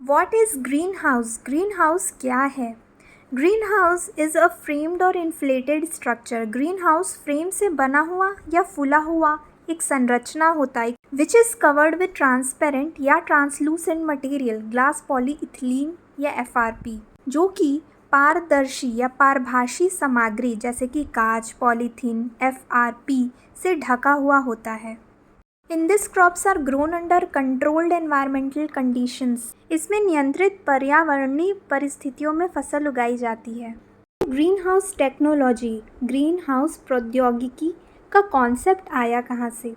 What is greenhouse? Greenhouse क्या है? Greenhouse is a framed or inflated structure. Greenhouse frame से बना हुआ या फूला हुआ एक संरचना होता है which is covered with transparent या translucent material, glass, polyethylene या FRP, जो कि पारदर्शी या पारभासी सामग्री जैसे कि कांच, पॉलीथीन, FRP से ढका हुआ होता है। In this crops are grown under controlled environmental conditions. इसमें नियंत्रित पर्यावरणीय परिस्थितियों में फसल उगाई जाती है। Green house technology, green house प्रौद्योगिकी का कॉन्सेप्ट आया कहाँ से?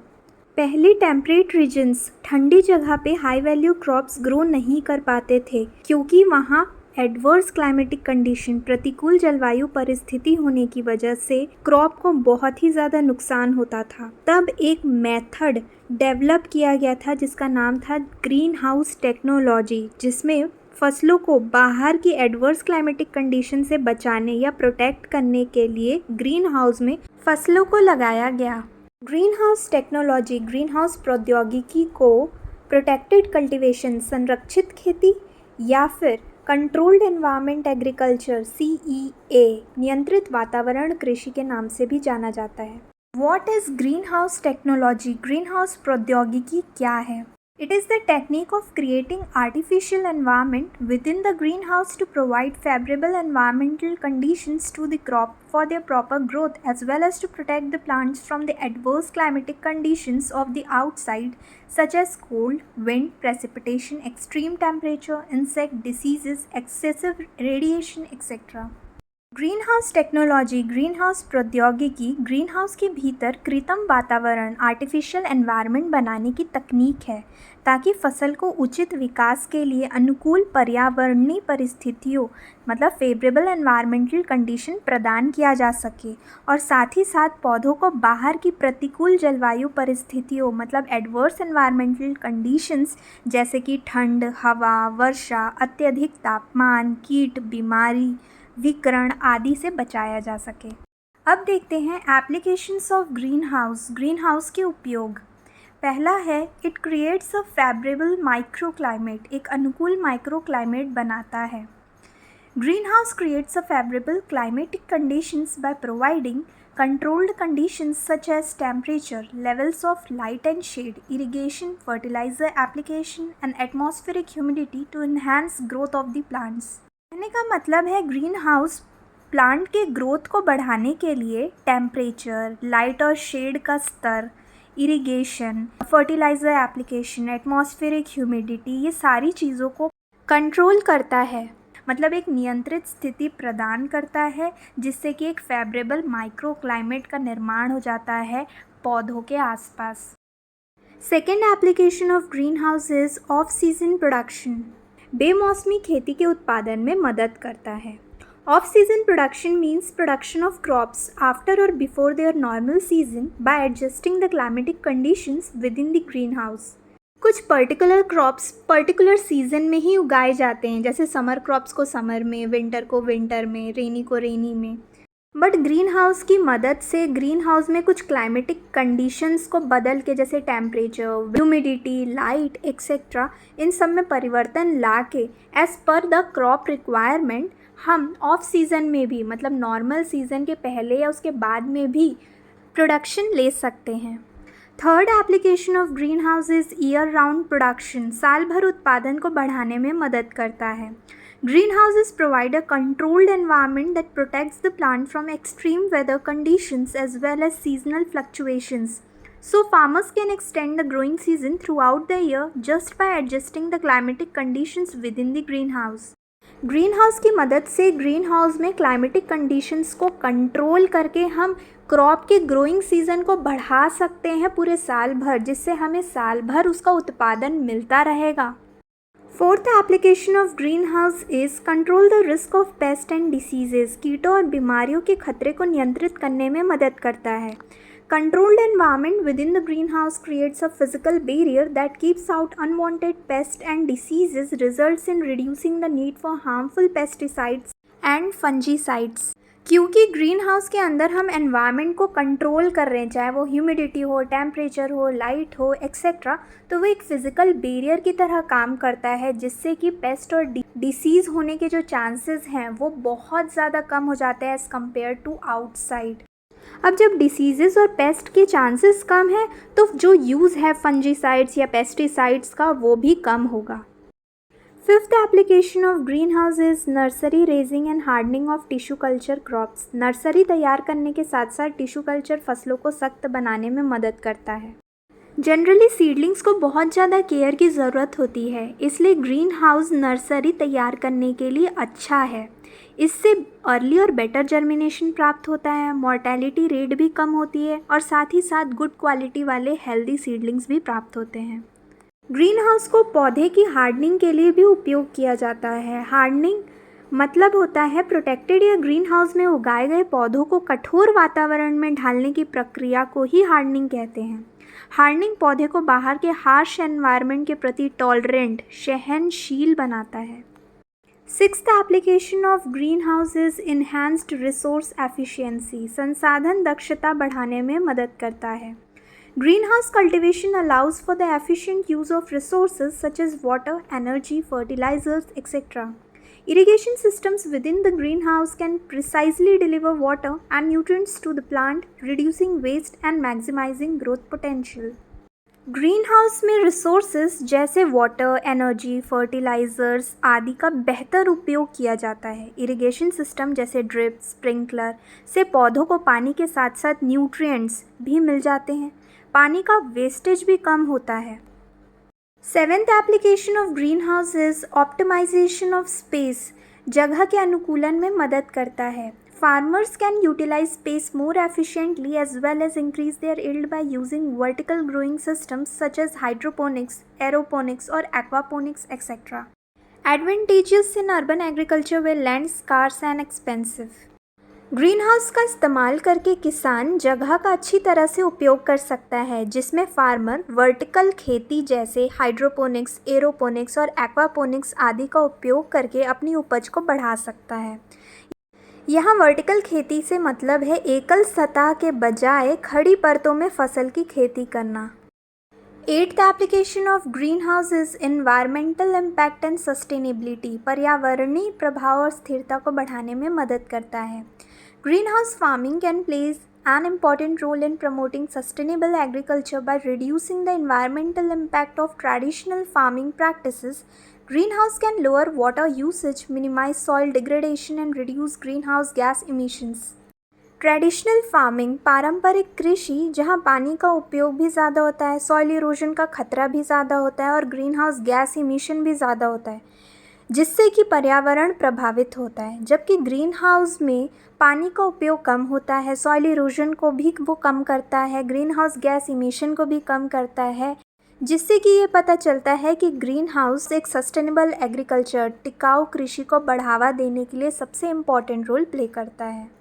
पहले टेम्परेट रीजन्स, ठंडी जगह पे हाई वैल्यू क्रॉप्स ग्रो नहीं कर पाते थे क्योंकि वहाँ एडवर्स क्लाइमेटिक कंडीशन, प्रतिकूल जलवायु परिस्थिति होने की वजह से क्रॉप को बहुत ही ज़्यादा नुकसान होता था। तब एक मेथड डेवलप किया गया था जिसका नाम था ग्रीन हाउस टेक्नोलॉजी, जिसमें फसलों को बाहर की एडवर्स क्लाइमेटिक कंडीशन से बचाने या प्रोटेक्ट करने के लिए ग्रीन हाउस में फसलों को लगाया गया। Green house technology, green house प्रौद्योगिकी को प्रोटेक्टेड कल्टीवेशन, संरक्षित खेती या फिर कंट्रोल्ड एनवायरनमेंट एग्रीकल्चर CEA, नियंत्रित वातावरण कृषि के नाम से भी जाना जाता है। What is green house technology? Green house प्रौद्योगिकी क्या है? It is the technique of creating artificial environment within the greenhouse to provide favorable environmental conditions to the crop for their proper growth as well as to protect the plants from the adverse climatic conditions of the outside such as cold, wind, precipitation, extreme temperature, insect diseases, excessive radiation, etc. Green house technology, green house प्रौद्योगिकी green house के भीतर कृत्रिम वातावरण, artificial environment बनाने की तकनीक है ताकि फसल को उचित विकास के लिए अनुकूल पर्यावरणीय परिस्थितियों मतलब फेवरेबल एनवायरमेंटल कंडीशन प्रदान किया जा सके और साथ ही साथ पौधों को बाहर की प्रतिकूल जलवायु परिस्थितियों मतलब एडवर्स एनवायरमेंटल कंडीशंस जैसे कि ठंड, हवा, वर्षा, अत्यधिक तापमान, कीट, बीमारी, विकिरण आदि से बचाया जा सके। अब देखते हैं applications of green house, green house के उपयोग। पहला है it creates a favourable micro climate, एक अनुकूल माइक्रो क्लाइमेट बनाता है। Green house creates a favourable climatic conditions by providing controlled conditions such as temperature, levels of light and shade, irrigation, fertilizer application and atmospheric humidity to enhance growth of the plants। कहने का मतलब है green house plant के growth को बढ़ाने के लिए temperature, light और शेड का स्तर, irrigation, fertiliser application, atmospheric humidity, ये सारी चीज़ों को कंट्रोल करता है, मतलब एक नियंत्रित स्थिति प्रदान करता है जिससे कि एक फेवरेबल माइक्रो क्लाइमेट का निर्माण हो जाता है पौधों के आसपास। Second application of green house is off season production, बेमौसमी खेती के उत्पादन में मदद करता है। Off season production means production of crops after और before their normal season by adjusting the climatic conditions within the greenhouse. कुछ पर्टिकुलर क्रॉप्स पर्टिकुलर सीजन में ही उगाए जाते हैं, जैसे समर क्रॉप्स को समर में, विंटर को विंटर में, रेनी को रेनी में। बट ग्रीन हाउस की मदद से ग्रीन हाउस में कुछ क्लाइमेटिक कंडीशंस को बदल के जैसे टेम्परेचर, ह्यूमिडिटी, लाइट एक्सेट्रा, इन सब में परिवर्तन ला के as per the crop requirement हम ऑफ सीज़न में भी मतलब नॉर्मल सीज़न के पहले या उसके बाद में भी प्रोडक्शन ले सकते हैं। Third application of green house is year round production, साल भर उत्पादन को बढ़ाने में मदद करता है। Greenhouses provide a controlled environment that protects the plant from extreme weather conditions as well as seasonal fluctuations. So farmers can extend the growing season throughout the year just by adjusting the climatic conditions within the greenhouse. Greenhouse की मदद से greenhouse में climatic conditions को control करके हम crop के growing season को बढ़ा सकते हैं पूरे साल भर, जिससे हमें साल भर उसका उत्पादन मिलता रहेगा। Fourth application of green house is control the risk of paste and diseases, कीटों और बीमारियों के खतरे को नियंत्रित करने में मदद करता है। Controlled environment with in the green house creates a physical barrier that keeps out unwanted paste and diseases, results in reducing the need for harmful pesticides and fungicides. क्योंकि ग्रीन हाउस के अंदर हम एनवायरनमेंट को control कर रहे हैं, चाहे वो ह्यूमिडिटी हो, टेम्परेचर हो, लाइट हो, एक्सेट्रा। तो वो एक फ़िज़िकल बैरियर की तरह काम करता है, जिससे कि पेस्ट और डिसीज़ होने के जो चांसेस हैं वो बहुत ज़्यादा कम हो जाते हैं एज़ कम्पेयर टू आउटसाइड। अब जब डिसीज़ेज़ और पेस्ट के चांसेस कम हैं तो जो यूज़ है फंजीसाइड्स या पेस्टिसाइड्स का वो भी कम होगा। Fifth application of green house is nursery raising and hardening of tissue culture crops. Nursery तैयार करने के साथ साथ टिश्यू कल्चर फसलों को सख्त बनाने में मदद करता है। जनरली सीडलिंग्स को बहुत ज़्यादा केयर की ज़रूरत होती है, इसलिए ग्रीन हाउस नर्सरी तैयार करने के लिए अच्छा है। इससे अर्ली और बेटर जर्मिनेशन प्राप्त होता है, मॉर्टेलिटी रेट भी कम होती है और साथ ही साथ गुड क्वालिटी वाले हेल्दी सीडलिंग्स भी प्राप्त होते हैं। ग्रीन हाउस को पौधे की हार्डनिंग के लिए भी उपयोग किया जाता है। हार्डनिंग मतलब होता है प्रोटेक्टेड या ग्रीन हाउस में उगाए गए पौधों को कठोर वातावरण में ढालने की प्रक्रिया को ही हार्डनिंग कहते हैं। हार्डनिंग पौधे को बाहर के हार्श एनवायरनमेंट के प्रति टॉलरेंट, सहनशील बनाता है। Sixth application of green house is enhanced resource efficiency. संसाधन दक्षता बढ़ाने में मदद करता है। Greenhouse cultivation allows for the efficient use of resources such as water, energy, fertilizers, etc. Irrigation systems within the greenhouse can precisely deliver water and nutrients to the plant, reducing waste and maximizing growth potential. Green house में resources जैसे water, energy, fertilisers आदि का बेहतर उपयोग किया जाता है। Irrigation system जैसे ड्रिप, स्प्रिंकलर से पौधों को पानी के साथ साथ न्यूट्रिएंट्स भी मिल जाते हैं। पानी का वेस्टेज भी कम होता है। Seventh application of green house is optimization of space. जगह के अनुकूलन में मदद करता है। Farmers can utilize space more efficiently as well as increase their yield by using vertical growing systems such as hydroponics, aeroponics or aquaponics, etc. Advantages in urban agriculture where land scarce and expensive. Green house का इस्तेमाल करके किसान जगह का अच्छी तरह से उपयोग कर सकता है, जिसमें फार्मर वर्टिकल खेती जैसे हाइड्रोपोनिक्स, एरोपोनिक्स और एक्वापोनिक्स आदि का उपयोग करके अपनी उपज को बढ़ा सकता है। यहाँ वर्टिकल खेती से मतलब है एकल सतह के बजाय खड़ी परतों में फसल की खेती करना। Eighth application of green house is environmental impact and sustainability. पर्यावरणीय प्रभाव और स्थिरता को बढ़ाने में मदद करता है। Green house farming can plays an important role in promoting sustainable agriculture by reducing the environmental impact of traditional farming practices. Greenhouse can lower water usage, minimize soil degradation and reduce greenhouse gas emissions. Traditional farming पारंपरिक कृषि जहाँ पानी का उपयोग भी ज़्यादा होता है, सॉइल इरोजन का खतरा भी ज़्यादा होता है और ग्रीन हाउस गैस इमिशन भी ज़्यादा होता है, जिससे कि पर्यावरण प्रभावित होता है। जबकि ग्रीन हाउस में पानी का उपयोग कम होता है, सॉइल इरोजन को भी वो कम करता है, ग्रीन हाउस गैस इमिशन को भी कम करता है, जिससे कि ये पता चलता है कि ग्रीन हाउस एक सस्टेनेबल एग्रीकल्चर, टिकाऊ कृषि को बढ़ावा देने के लिए सबसे इम्पॉर्टेंट रोल प्ले करता है।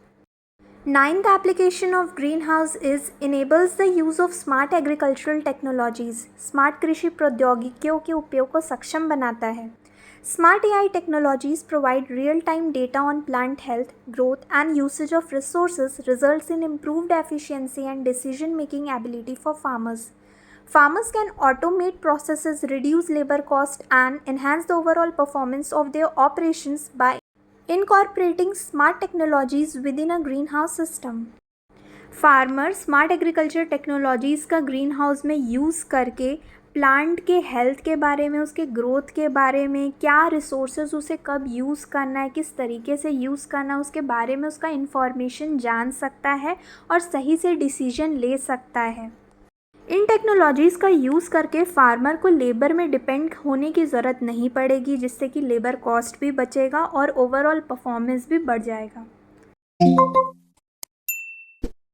Ninth application of green house is enables the use of smart agricultural technologies. Smart कृषि प्रौद्योगिकियों के उपयोग को सक्षम बनाता है। Smart AI technologies provide real-time data on plant health, growth, and usage of resources, results in improved efficiency and decision-making ability for farmers. Farmers can automate processes, reduce labor cost, and enhance the overall performance of their operations by incorporating smart technologies within a greenhouse system. Farmer smart agriculture technologies का green house में use करके plant के health के बारे में, उसके growth के बारे में, क्या रिसोर्सेज उसे कब यूज़ करना है, किस तरीके से यूज़ करना है, उसके बारे में उसका इन्फॉर्मेशन जान सकता है और सही से डिसीजन ले सकता है। इन टेक्नोलॉजीज़ का यूज़ करके फार्मर को लेबर में डिपेंड होने की ज़रूरत नहीं पड़ेगी, जिससे कि लेबर कॉस्ट भी बचेगा और ओवरऑल परफॉर्मेंस भी बढ़ जाएगा।